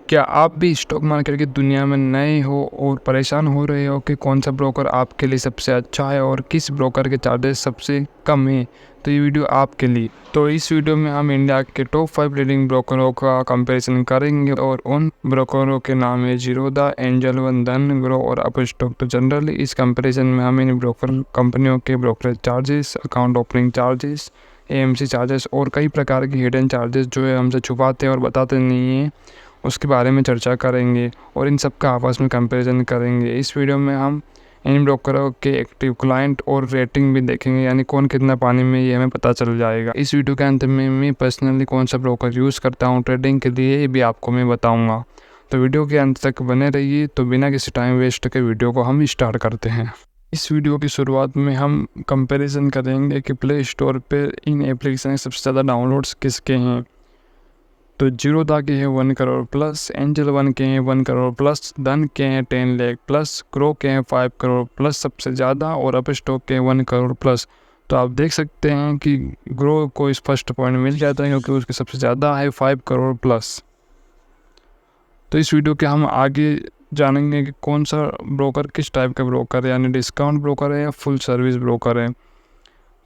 क्या आप भी स्टॉक मार्केट की दुनिया में नए हो और परेशान हो रहे हो कि कौन सा ब्रोकर आपके लिए सबसे अच्छा है और किस ब्रोकर के चार्जेस सबसे कम हैं? तो ये वीडियो आपके लिए। तो इस वीडियो में हम इंडिया के टॉप 5 लीडिंग ब्रोकरों का कंपैरिजन करेंगे और उन ब्रोकरों के नाम है जीरोधा, एंजल वन, धन, ग्रो और अपस्टॉक। तो जनरली इस कंपैरिजन में हम इन ब्रोकर कंपनियों के brokerage charges, account opening charges, AMC charges और कई प्रकार के हिडन चार्जेस जो है हमसे छुपाते हैं और बताते नहीं हैं, उसके बारे में चर्चा करेंगे और इन सब का आपस में कंपैरिजन करेंगे। इस वीडियो में हम इन ब्रोकरों के एक्टिव क्लाइंट और रेटिंग भी देखेंगे, यानी कौन कितना पानी में ये हमें पता चल जाएगा। इस वीडियो के अंत में मैं पर्सनली कौन सा ब्रोकर यूज़ करता हूँ ट्रेडिंग के लिए, ये भी आपको मैं बताऊँगा। तो वीडियो के अंत तक बने रहिए। तो बिना किसी टाइम वेस्ट के वीडियो को हम स्टार्ट करते हैं। इस वीडियो की शुरुआत में हम कंपैरिजन करेंगे कि प्ले स्टोर पर इन एप्लीकेशन सबसे ज़्यादा डाउनलोड्स किसके हैं। तो जीरोधा के हैं 1 करोड़ प्लस, एंजल वन के हैं 1 करोड़ प्लस, धन के हैं 10 लाख प्लस, ग्रो के हैं 5 करोड़ प्लस सबसे ज़्यादा और अपस्टॉक के 1 करोड़ प्लस। तो आप देख सकते हैं कि ग्रो को इस फर्स्ट पॉइंट मिल जाता है क्योंकि उसके सबसे ज़्यादा है 5 करोड़ प्लस। तो इस वीडियो के हम आगे जानेंगे कि कौन सा ब्रोकर किस टाइप का ब्रोकर है, यानी डिस्काउंट ब्रोकर है या फुल सर्विस ब्रोकर है।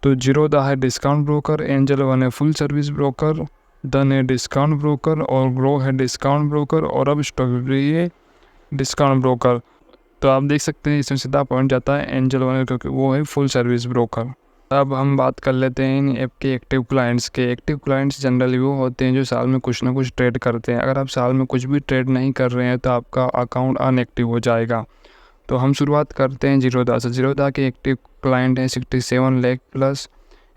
तो जीरोधा है डिस्काउंट ब्रोकर, एंजल वन है फुल सर्विस ब्रोकर, धन है डिस्काउंट ब्रोकर और ग्रो है डिस्काउंट ब्रोकर और अब स्टॉक भी है डिस्काउंट ब्रोकर। तो आप देख सकते हैं इसमें सीधा पॉइंट जाता है एंजल वन क्योंकि वो है फुल सर्विस ब्रोकर। अब हम बात कर लेते हैं इन ऐप के एक्टिव क्लाइंट्स के। एक्टिव क्लाइंट्स जनरली वो होते हैं जो साल में कुछ ना कुछ ट्रेड करते हैं। अगर आप साल में कुछ भी ट्रेड नहीं कर रहे हैं तो आपका अकाउंट अनएक्टिव हो जाएगा। तो हम शुरुआत करते हैं जीरोधा से। जीरोधा के एक्टिव क्लाइंट हैं 67 लाख प्लस,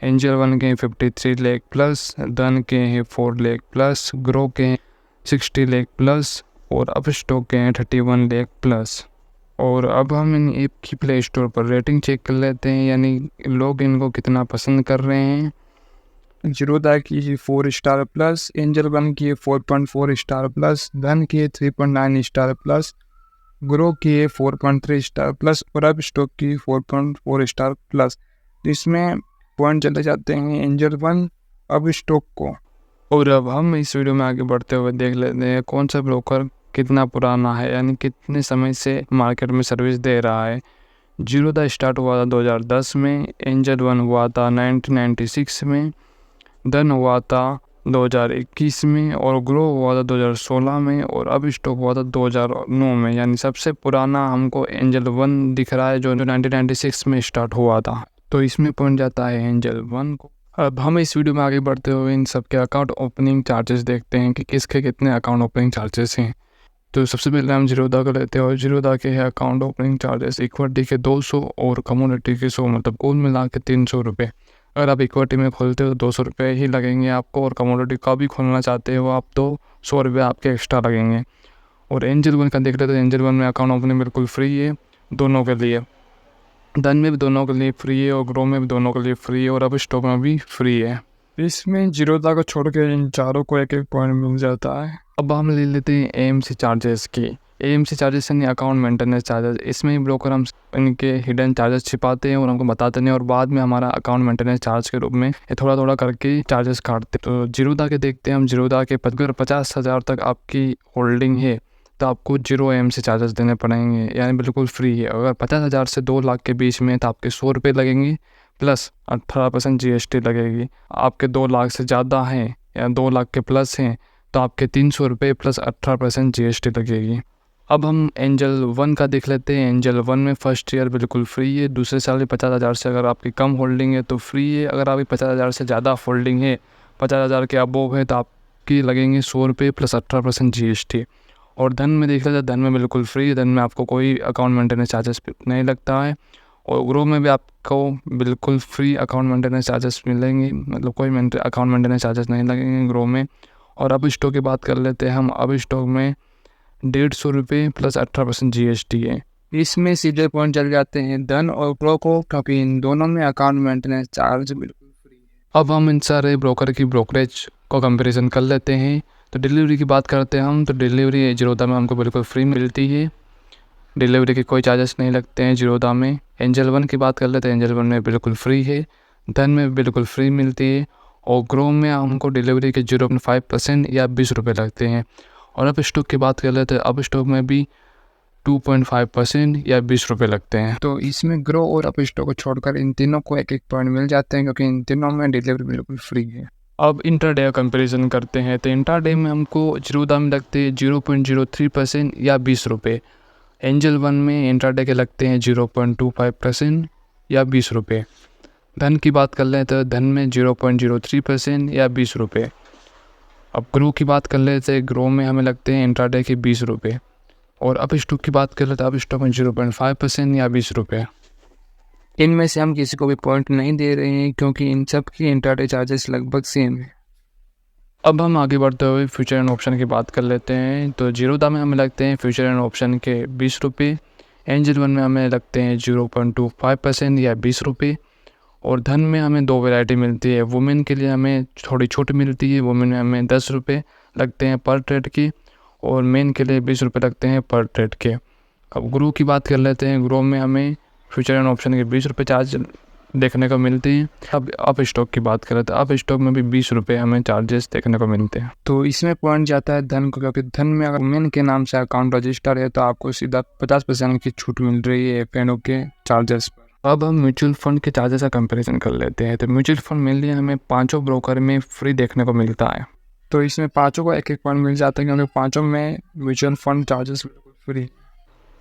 एंजल वन के 53 लाख प्लस, धन के हैं 4 लाख प्लस, ग्रो के हैं 60 लाख प्लस और अपस्टॉक के हैं 31 लाख प्लस। और अब हम इन ऐप की प्ले स्टोर पर रेटिंग चेक कर लेते हैं, यानी लोग इनको कितना पसंद कर रहे हैं। जीरोधा की 4 स्टार प्लस, एंजल वन की 4.4 स्टार प्लस, धन की 3.9 स्टार प्लस, ग्रो की 4.3 स्टार प्लस और अपस्टॉक की 4.4 स्टार प्लस। इसमें पॉइंट चले जाते हैं एंजल वन, अपस्टॉक को। और अब हम इस वीडियो में आगे बढ़ते हुए देख लेते हैं कौन सा ब्रोकर कितना पुराना है, यानी कितने समय से मार्केट में सर्विस दे रहा है। जीरोधा स्टार्ट हुआ था 2010 में, एंजल वन हुआ था 1996 में, धन हुआ था 2021 में और ग्रो हुआ था 2016 में और अपस्टॉक हुआ था 2009 में। यानी सबसे पुराना हमको एंजल वन दिख रहा है जो 1996 में स्टार्ट हुआ था। तो इसमें पहुंच जाता है एंजल वन को। अब हम इस वीडियो में आगे बढ़ते हुए इन सब के अकाउंट ओपनिंग चार्जेस देखते हैं कि किसके कितने अकाउंट ओपनिंग चार्जेस हैं। तो सबसे पहले हम जीरोधा को लेते हैं और जीरोधा के है अकाउंट ओपनिंग चार्जेस इक्विटी के 200 और कमोडिटी के 100, मतलब कुल मिला के 300 रुपये। अगर आप इक्विटी में खोलते हो तो 200 रुपये ही लगेंगे आपको, और कमोडिटी का भी खोलना चाहते हो आप तो 100 रुपये आपके एक्स्ट्रा लगेंगे। और एंजल वन का देख लेते तो एंजल वन में अकाउंट ओपनिंग बिल्कुल फ्री है दोनों के लिए। धन में भी दोनों के लिए फ्री है और ग्रो में भी दोनों के लिए फ्री है और अब स्टॉक में भी फ्री है। इसमें जीरोधा को छोड़ के इन चारों को एक एक पॉइंट मिल जाता है। अब हम ले लेते हैं एएमसी चार्जेस की। एएमसी चार्जेस यानी अकाउंट मेंटेनेंस चार्जेस। इसमें ब्रोकर हम इनके हिडन चार्जेस छिपाते हैं और हमको बताते नहीं, और बाद में हमारा अकाउंट मेंटेनेंस चार्ज के रूप में ये थोड़ा थोड़ा करके चार्जेस काटते। तो जीरोधा के देखते हैं हम। जीरोधा के अगर 50,000 तक आपकी होल्डिंग है तो आपको 0 एएमसी चार्जेस देने पड़ेंगे, यानी बिल्कुल फ्री है। अगर 50,000 से 2 लाख के बीच में तो आपके 100 रुपये लगेंगे प्लस 18% जीएसटी लगेगी। आपके 2 लाख से ज़्यादा हैं या 2 लाख के प्लस हैं तो आपके 300 रुपये प्लस 18% जीएसटी लगेगी। अब हम एंजल वन का देख लेते हैं। एंजल वन में फर्स्ट ईयर बिल्कुल फ्री है, दूसरे साल भी 50,000 से अगर आपकी कम होल्डिंग है तो फ्री है। अगर आपकी 50,000 से ज़्यादा होल्डिंग है, 50,000 के अबोव है, तो आपकी लगेंगे 100 रुपये प्लस 18% जीएसटी। और धन में देख लेते हैं, धन में बिल्कुल फ्री है, धन में आपको कोई अकाउंट मेंटेनेंस चार्जेस नहीं लगता है। और ग्रो में भी आपको बिल्कुल फ्री अकाउंट मेंटेनेंस चार्जेस मिलेंगे, मतलब कोई अकाउंट मेंटेनेंस चार्जेस नहीं लगेंगे ग्रो में। और अब स्टॉक की बात कर लेते हैं हम। अब स्टॉक में 150 रुपये प्लस 18% जीएसटी है। इसमें सीधे पॉइंट चल जाते हैं धन और ग्रो को, क्योंकि इन दोनों में अकाउंट मेंटेनेंस चार्ज बिल्कुल फ्री है। अब हम इन सारे ब्रोकर की ब्रोकरेज को कंपेरिजन कर लेते हैं। तो डिलीवरी की बात करते हैं हम। तो डिलीवरी जीरोधा में हमको बिल्कुल फ्री मिलती है, डिलीवरी के कोई चार्जेस नहीं लगते हैं जीरोधा में। एंजल वन की बात कर लेते हैं। एंजल वन में बिल्कुल फ्री है, धन में बिल्कुल फ्री मिलती है और ग्रो में हमको डिलीवरी के 0.5% या 20 रुपये लगते हैं। और अप स्टॉक की बात कर लेते हैं, अप स्टॉक में भी 2.5% या 20 रुपये लगते हैं। तो इसमें ग्रो और अप स्टॉक को छोड़कर इन तीनों को एक पॉइंट मिल जाते हैं, क्योंकि इन तीनों में डिलीवरी बिल्कुल फ्री है। अब इंट्राडे का कंपैरिजन करते हैं, तो इंट्राडे में हमको जीरोधा में लगते हैं 0.03% या 20 रुपये। एंजल वन में इंट्राडे के लगते हैं 0.25% या 20 रुपये। धन की बात कर लें तो धन में 0.03% या 20 रुपये। अब ग्रो की बात कर लेते हैं, ग्रो में हमें लगते हैं इंट्राडे के 20 रुपये। और अप स्टॉक की बात कर लेते हैं, अप स्टॉक में 0.5% या 20 रुपये। इनमें से हम किसी को भी पॉइंट नहीं दे रहे हैं, क्योंकि इन सब की इंट्राडे चार्जेस लगभग सेम है। अब हम आगे बढ़ते हुए फ्यूचर एंड ऑप्शन की बात कर लेते हैं। तो जीरोधा में हमें लगते हैं फ्यूचर एंड ऑप्शन के 20 रुपये। एंजल वन में हमें लगते हैं 0.25% या 20 रुपये। और धन में हमें दो वैरायटी मिलती है। वुमेन के लिए हमें थोड़ी छूट मिलती है, वुमेन में हमें 10 रुपये लगते हैं पर ट्रेड की, और मेन के लिए 20 रुपये लगते हैं पर ट्रेड के। अब ग्रो की बात कर लेते हैं, ग्रो में हमें फ्यूचर एंड ऑप्शन के 20 रुपये चार्ज देखने को मिलते हैं। अब अप स्टॉक की बात करें तो अप स्टॉक में भी 20 रुपये हमें चार्जेस देखने को मिलते हैं। तो इसमें पॉइंट जाता है धन को, क्योंकि धन में अगर मेन के नाम से अकाउंट रजिस्टर है तो आपको सीधा 50% की छूट मिल रही है एफ&ओ के चार्जेस पर। अब हम म्यूचुअल फंड के चार्जेस का कंपैरिजन कर लेते हैं। तो म्यूचुअल फंड मेनली हमें पाँचों ब्रोकर में फ्री देखने को मिलता है। तो इसमें पाँचों को एक पॉइंट मिल जाता है, क्योंकि पाँचों में म्यूचुअल फंड चार्जेस बिल्कुल फ्री।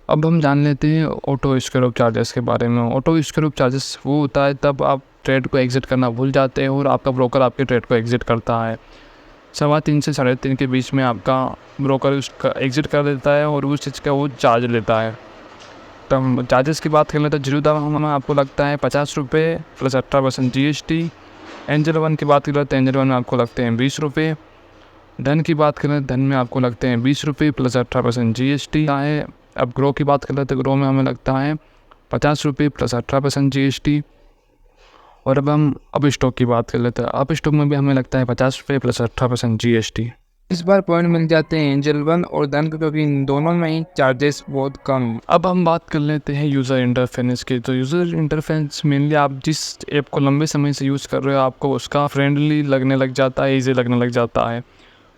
अब हम जान लेते हैं ऑटो स्क्रू चार्जेस के बारे में। ऑटो स्क्रू चार्जेस वो होता है तब आप ट्रेड को एग्जिट करना भूल जाते हैं और आपका ब्रोकर आपके ट्रेड को एग्जिट करता है। 3.25 से 3.5 के बीच में आपका ब्रोकर उसका एग्जिट कर देता है और उस चीज़ का वो चार्ज लेता है। तो हम चार्जेस की बात कर लेते हैं, जीरोधा में आपको लगता है 50 रुपये प्लस 18% GST। एंजल वन की बात कर लेते हैं, एंजल वन में आपको लगते हैं 20 रुपये। धन की बात करें, धन में आपको लगते हैं 20 रुपये प्लस 18% GST है। अब ग्रो की बात कर लेते हैं, ग्रो में हमें लगता है 50 रुपये प्लस 18% GST। और अब हम अप स्टॉक की बात कर लेते हैं, अप स्टॉक में भी हमें लगता है 50 रुपये प्लस 18% GST। इस बार पॉइंट मिल जाते हैं एंजल वन और धन को, क्योंकि इन दोनों में ही चार्जेस बहुत कम हैं। अब हम बात कर लेते हैं यूज़र इंटरफेस की। तो यूज़र इंटरफेस मेनली आप जिस ऐप को लंबे समय से यूज़ कर रहे हो आपको उसका फ्रेंडली लगने लग जाता है, ईजी लगने लग जाता है।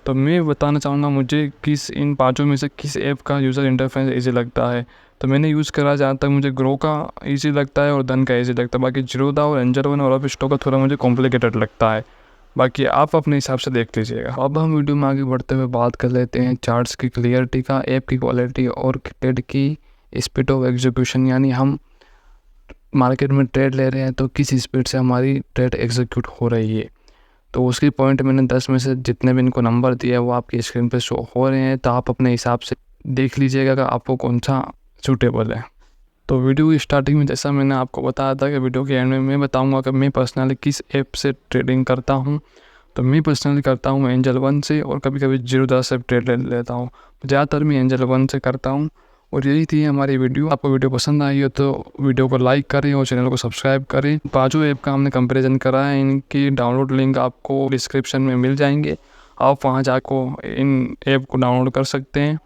तो मैं बताना चाहूँगा मुझे इन पाँचों में से किस ऐप का यूज़र इंटरफेस ईजी लगता है। तो मैंने यूज़ करा, जहाँ तक मुझे ग्रो का ईजी लगता है और धन का ईजी लगता है। बाकी जीरोधा और एंजल वन और अप स्टॉक का थोड़ा मुझे कॉम्प्लिकेटेड लगता है। बाकी आप अपने हिसाब से देख लीजिएगा। अब हम वीडियो में आगे बढ़ते हुए बात कर लेते हैं चार्ट्स की क्लियरिटी का, ऐप की क्वालिटी और ट्रेड की स्पीड ऑफ एग्जीक्यूशन। यानी हम मार्केट में ट्रेड ले रहे हैं तो किस स्पीड से हमारी ट्रेड एग्जीक्यूट हो रही है। तो उसकी पॉइंट मैंने 10 में से जितने भी इनको नंबर दिए हैं वो आपकी स्क्रीन पे शो हो रहे हैं। तो आप अपने हिसाब से देख लीजिएगा कि आपको कौन सा सूटेबल है। तो वीडियो की स्टार्टिंग में जैसा मैंने आपको बताया था कि वीडियो के एंड में मैं बताऊंगा कि मैं पर्सनली किस ऐप से ट्रेडिंग करता हूं। तो मैं पर्सनली करता हूं एंजल वन से, और कभी कभी जीरोधा से ट्रेड ले लेता हूं। ज़्यादातर मैं एंजल वन से करता हूं। और यही थी हमारी वीडियो। आपको वीडियो पसंद आई हो तो वीडियो को लाइक करें और चैनल को सब्सक्राइब करें। पाँचों ऐप का हमने कंपैरिजन करा है, इनकी डाउनलोड लिंक आपको डिस्क्रिप्शन में मिल जाएंगे। आप वहाँ जाकर इन ऐप को डाउनलोड कर सकते हैं।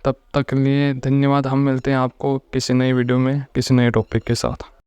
तब तक के लिए धन्यवाद। हम मिलते हैं आपको किसी नई वीडियो में किसी नए टॉपिक के साथ।